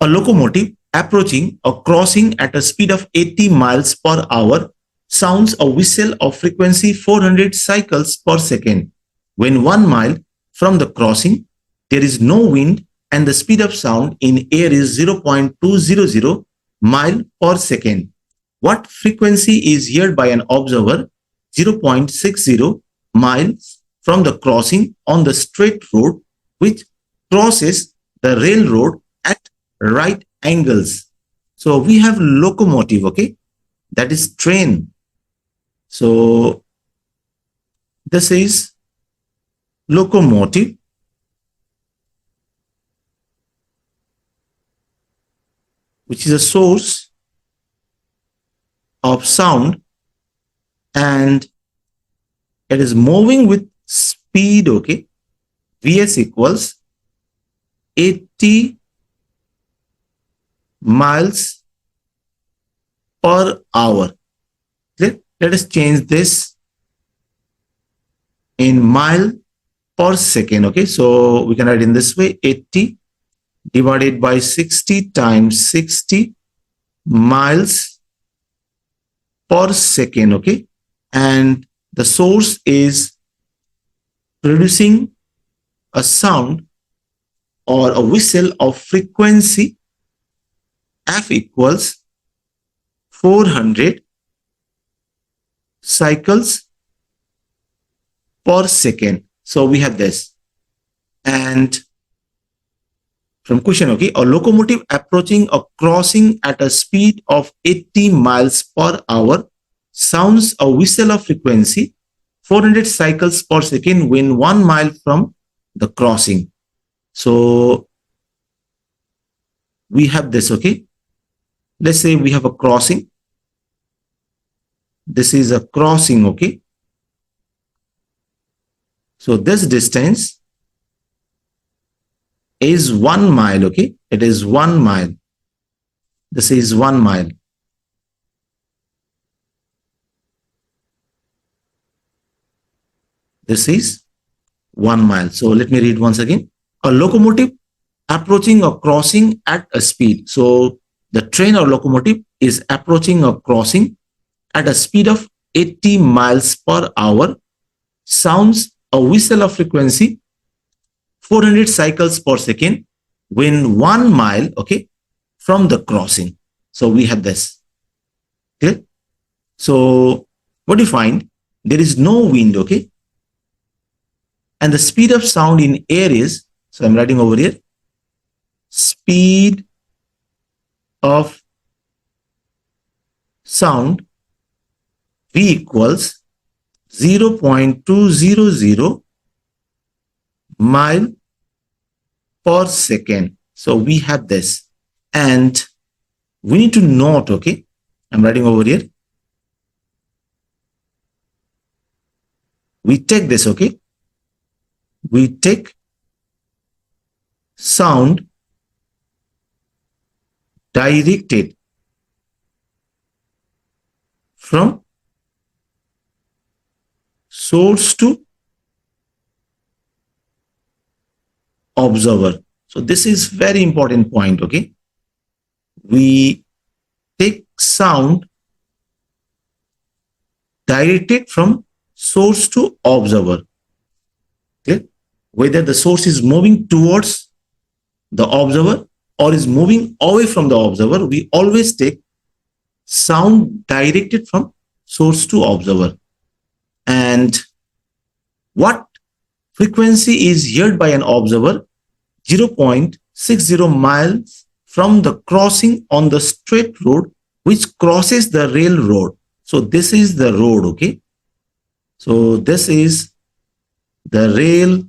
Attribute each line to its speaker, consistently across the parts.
Speaker 1: A locomotive approaching a crossing at a speed of 80 miles per hour sounds a whistle of frequency 400 cycles per second. When 1 mile from the crossing, there is no wind and the speed of sound in air is 0.200 mile per second. What frequency is heard by an observer? 0.60 miles from the crossing on the straight road which crosses the railroad at right angles. So we have locomotive, okay? That is train. So this is locomotive. Which is a source of sound and it is moving with speed, okay? Vs equals 80 miles per hour. Okay? Let us change this in mile per second, okay? So we can write in this way, 80 divided by 60 times 60 miles per second, okay? And the source is producing a sound or a whistle of frequency F equals 400 cycles per second. So we have this. And from question, okay, a locomotive approaching a crossing at a speed of 80 miles per hour sounds a whistle of frequency 400 cycles per second when 1 mile from the crossing. So we have this, okay. Let's say we have a crossing. This is a crossing, okay. So this distance is 1 mile, okay. It is 1 mile. This is 1 mile. This is 1 mile. So let me read once again. A locomotive approaching a crossing at a speed. So the train or locomotive is approaching a crossing at a speed of 80 miles per hour, sounds a whistle of frequency 400 cycles per second when 1 mile, okay, from the crossing. So we have this. Okay. So what do you find? There is no wind, okay. And the speed of sound in air is, so I'm writing over here, speed of sound V equals 0.200 mile per second. So we have this. And we need to note, okay, I'm writing over here. We take this, okay. We take sound directed from source to observer. So this is very important point, okay. We take sound directed from source to observer. Okay. Whether the source is moving towards the observer or is moving away from the observer, we always take sound directed from source to observer. And what frequency is heard by an observer? 0.60 miles from the crossing on the straight road which crosses the railroad. So this is the road, okay. So this is the rail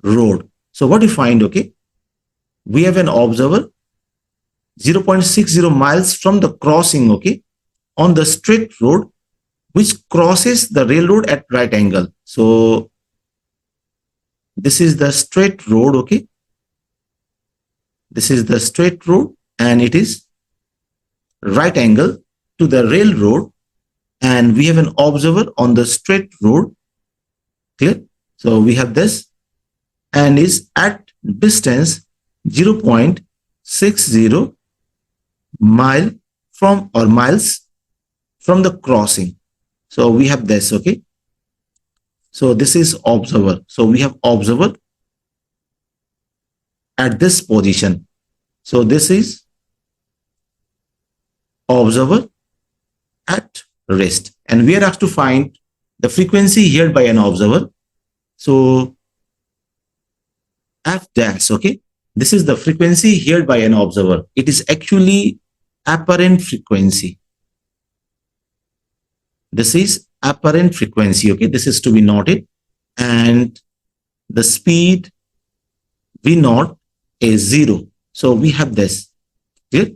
Speaker 1: road. So what do you find, okay? We have an observer 0.60 miles from the crossing, okay, on the straight road which crosses the railroad at right angle. So this is the straight road, okay. This is the straight road and it is right angle to the railroad, and we have an observer on the straight road. Clear? So we have this and is at distance 0.60 60 mile from or miles from the crossing. So we have this, okay. So this is observer. So we have observer at this position. So this is observer at rest. And we are asked to find the frequency heard by an observer. So F dash, okay. This is the frequency heard by an observer. It is actually apparent frequency. This is apparent frequency, okay. This is to be noted. And the speed V naught is 0. So we have this. Clear?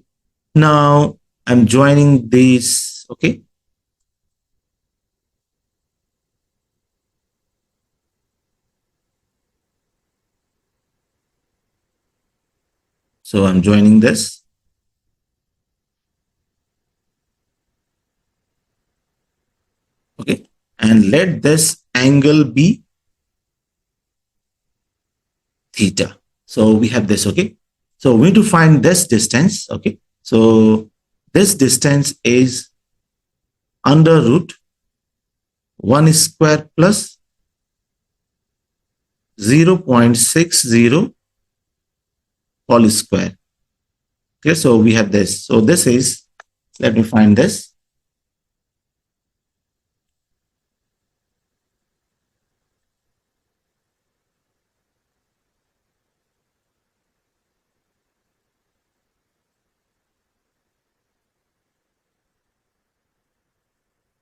Speaker 1: Now I'm joining this, okay. So I'm joining this. Okay. And let this angle be theta. So we have this, okay. So we need to find this distance, okay. So this distance is under root 1 square plus 0.60 whole square. Okay, so we have this. So this is, let me find this.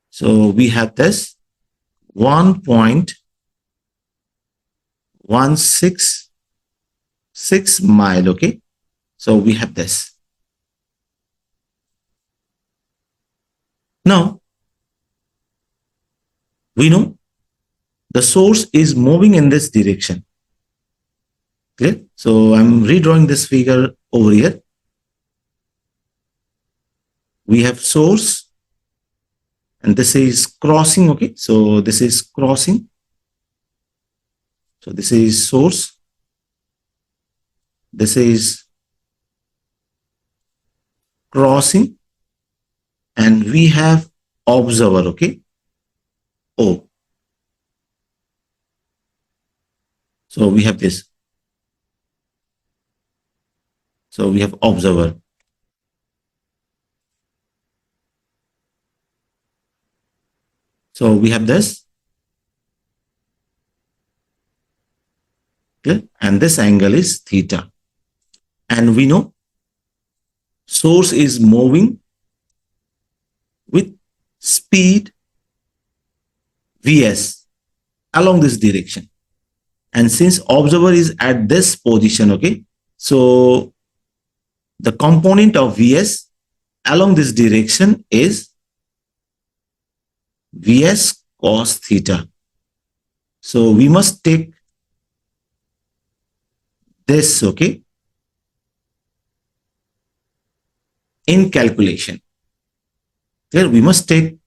Speaker 1: So we have this 1.166 mile, okay. So we have this. Now, we know the source is moving in this direction. Clear? So I'm redrawing this figure over here. We have source and this is crossing, okay. So this is crossing. So this is source. This is crossing. And we have observer, okay. O. So we have this. So we have observer. So we have this. Okay. And this angle is theta. And we know source is moving with speed Vs along this direction. And since observer is at this position, okay, so the component of Vs along this direction is Vs cos theta. So we must take this, okay, in calculation. Here we must take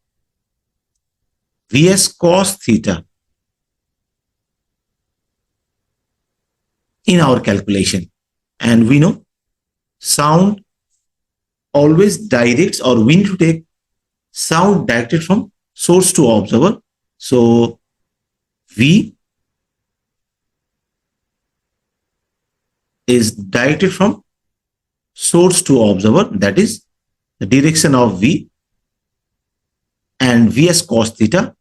Speaker 1: Vs cos theta in our calculation. And we know sound always directs, or we need to take sound directed from source to observer. So V is directed from source to observer, that is the direction of V, and Vs cos theta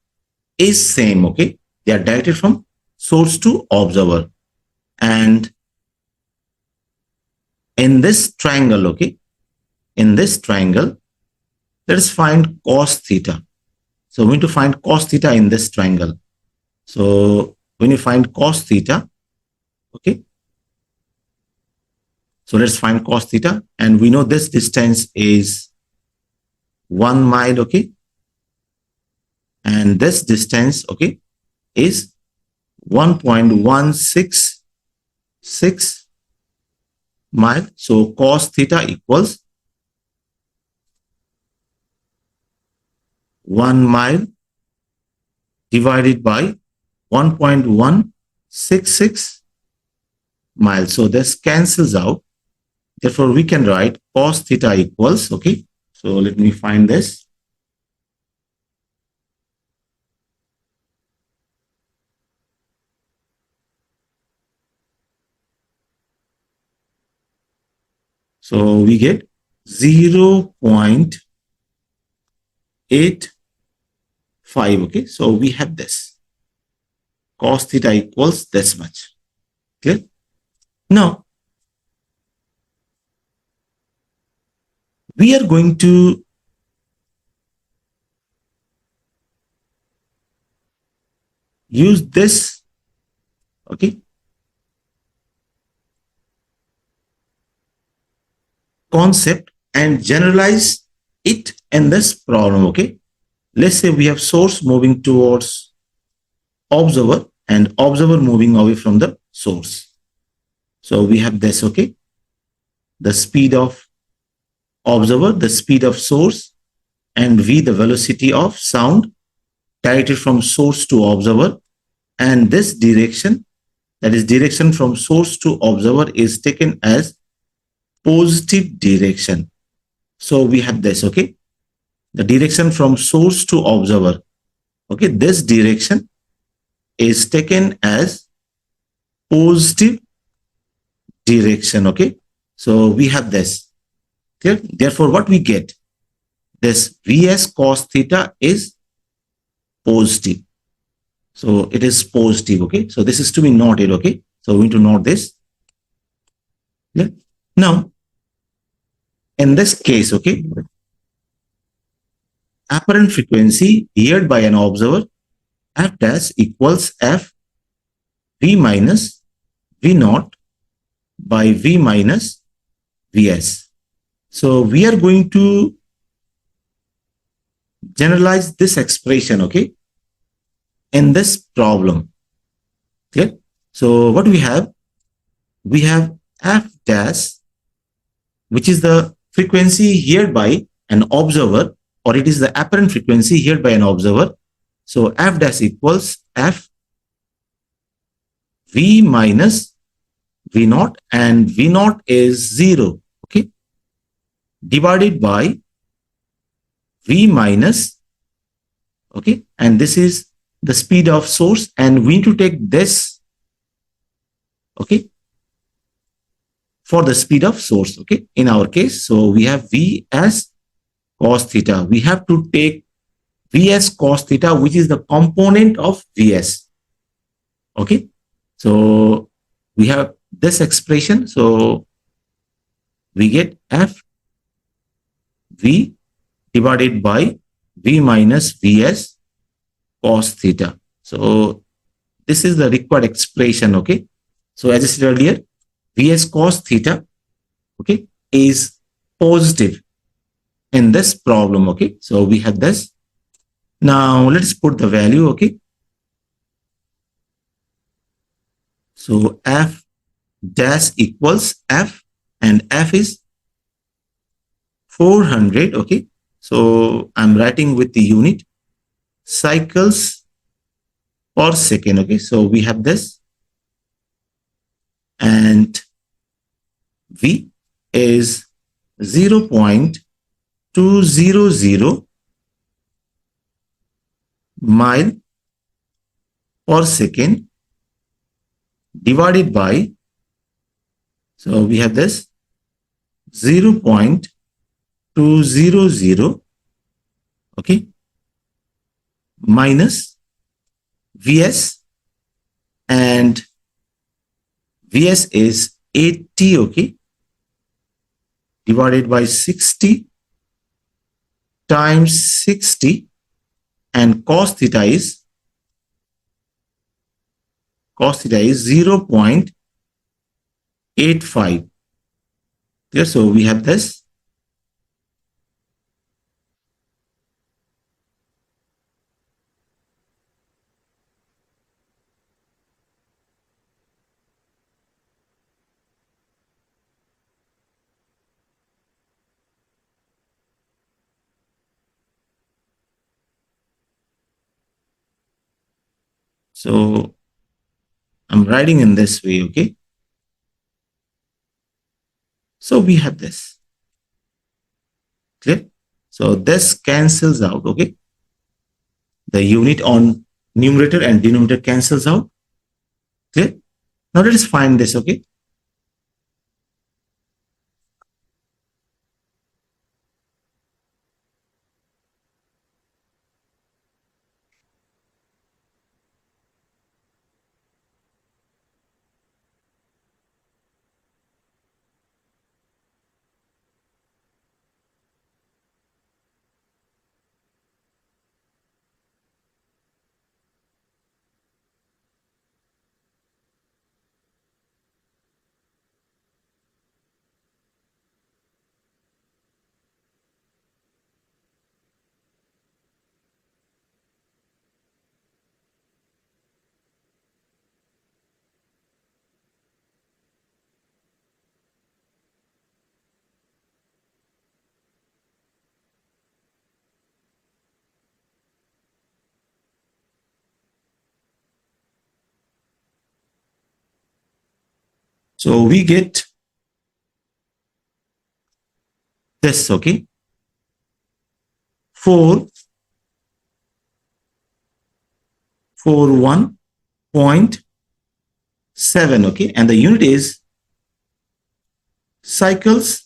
Speaker 1: is same, okay. They are directed from source to observer. And in this triangle, okay, in this triangle, let us find cos theta. So we need to find cos theta in this triangle. So when you find cos theta, okay, so let's find cos theta, and we know this distance is 1 mile, okay, and this distance, okay, is 1.166 mile. So cos theta equals 1 mile divided by 1.166 miles. So this cancels out. Therefore, we can write cos theta equals, okay. So let me find this. So we get 0.85, okay. So we have this cos theta equals this much. Clear? Now, we are going to use this, okay, concept and generalize it in this problem, okay. Let's say we have source moving towards observer and observer moving away from the source. So we have this, okay, the speed of observer, the speed of source, and v, the velocity of sound directed from source to observer. And this direction, that is direction from source to observer, is taken as positive direction. So we have this, okay, the direction from source to observer, okay, this direction is taken as positive direction, okay. So we have this. Okay? Therefore, what we get, this Vs cos theta is positive. So it is positive, okay. So this is to be noted, okay. So we need to note this. Yeah. Now, in this case, okay, apparent frequency heard by an observer f dash equals f v minus v naught by v minus vs. So we are going to generalize this expression, okay, in this problem. Okay. So what we have f dash, which is the frequency heard by an observer, or it is the apparent frequency heard by an observer. So f dash equals f v minus v naught, and v naught is 0, okay, divided by v minus, okay, and this is the speed of source, and we need to take this, okay, for the speed of source, okay, in our case. So we have v as cos theta. We have to take v as cos theta, which is the component of vs, okay. So we have this expression. So we get f v divided by v minus vs cos theta. So this is the required expression, okay. So as I said earlier, vs cos theta, okay, is positive in this problem, okay. So we have this. Now let's put the value, okay. So f dash equals f, and f is 400, okay. So I'm writing with the unit cycles per second, okay. So we have this, and v is 0.200 mile per second divided by, so we have this 0.200, okay, minus vs, and vs is 80, okay, divided by 60 times 60, and cos theta is 0.85. There, so we have this. So I'm writing in this way, okay. So we have this. Clear? So this cancels out, okay? The unit on numerator and denominator cancels out. Clear? Now let us find this, okay? So we get this, okay? 441.7, okay? And the unit is cycles